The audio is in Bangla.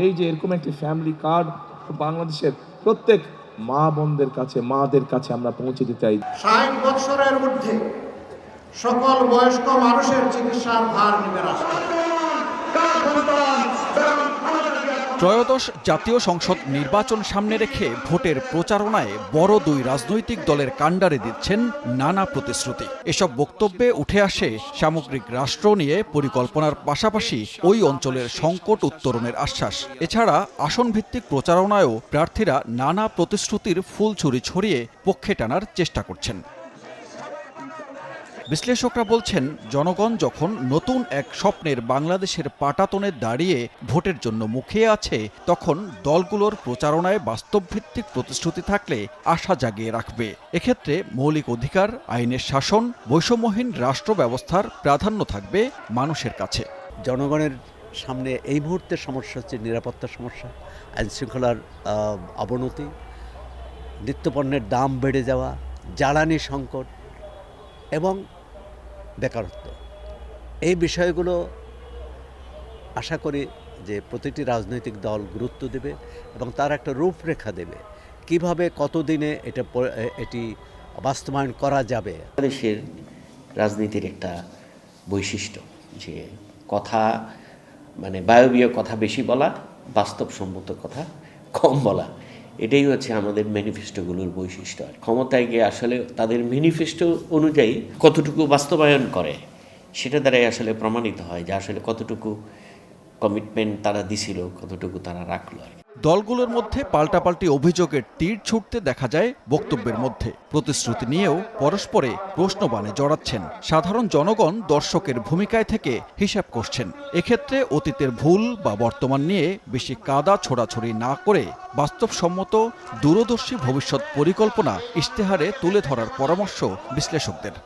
এই যে এরকম একটি ফ্যামিলি কার্ড বাংলাদেশের প্রত্যেক মা বোনদের কাছে, মাদের কাছে আমরা পৌঁছে দিতে চাই। ৬০ বছরের ঊর্ধ্বে সকল বয়স্ক মানুষের চিকিৎসার ভার নেবে রাষ্ট্র। ত্রয়োদশ জাতীয় সংসদ নির্বাচন সামনে রেখে ভোটের প্রচারণায় বড় দুই রাজনৈতিক দলের কাণ্ডারে দিচ্ছেন নানা প্রতিশ্রুতি। এসব বক্তব্যে উঠে আসে সামগ্রিক রাষ্ট্র নিয়ে পরিকল্পনার পাশাপাশি ওই অঞ্চলের সংকট উত্তরণের আশ্বাস। এছাড়া আসনভিত্তিক প্রচারণায়ও প্রার্থীরা নানা প্রতিশ্রুতির ফুলছুরি ছড়িয়ে পক্ষে টানার চেষ্টা করছেন। বিশ্লেষকরা বলছেন, জনগণ যখন নতুন এক স্বপ্নের বাংলাদেশের পাটাতনে দাঁড়িয়ে ভোটের জন্য মুখিয়ে আছে, তখন দলগুলোর প্রচারণায় বাস্তবভিত্তিক প্রতিশ্রুতি থাকলে আশা জাগিয়ে রাখবে। এক্ষেত্রে মৌলিক অধিকার, আইনের শাসন, বৈষম্যহীন রাষ্ট্র ব্যবস্থার প্রাধান্য থাকবে মানুষের কাছে। জনগণের সামনে এই মুহূর্তের সমস্যা হচ্ছে নিরাপত্তার সমস্যা, আইনশৃঙ্খলার অবনতি, নিত্যপণ্যের দাম বেড়ে যাওয়া, জ্বালানি সংকট এবং বেকারত্ব। এই বিষয়গুলো আশা করি যে প্রতিটি রাজনৈতিক দল গুরুত্ব দেবে এবং তার একটা রূপরেখা দেবে কিভাবে কতদিনে এটি বাস্তবায়ন করা যাবে। দেশের রাজনীতির একটা বৈশিষ্ট্য যে কথা বায়বীয় কথা বেশি বলা, বাস্তবসম্মত কথা কম বলা। এটাই হচ্ছে আমাদের ম্যানিফেস্টোগুলোর বৈশিষ্ট্য। ক্ষমতায় গিয়ে আসলে তাদের ম্যানিফেস্টো অনুযায়ী কতটুকু বাস্তবায়ন করে সেটা দ্বারাই আসলে প্রমাণিত হয় যে আসলে কতটুকু কমিটমেন্ট তারা দিছিল, কতটুকু তারা রাখলো। দলগুলোর মধ্যে পাল্টাপাল্টি অভিযোগের তীর ছুটতে দেখা যায় বক্তব্যের মধ্যে। প্রতিশ্রুতি নিয়েও পরস্পরে প্রশ্নবাণে জড়াচ্ছেন। সাধারণ জনগণ দর্শকের ভূমিকায় থেকে হিসাব করছেন। এক্ষেত্রে অতীতের ভুল বা বর্তমান নিয়ে বেশি কাদা ছোড়াছড়ি না করে বাস্তবসম্মত দূরদর্শী ভবিষ্যৎ পরিকল্পনা ইশতেহারে তুলে ধরার পরামর্শ বিশ্লেষকদের।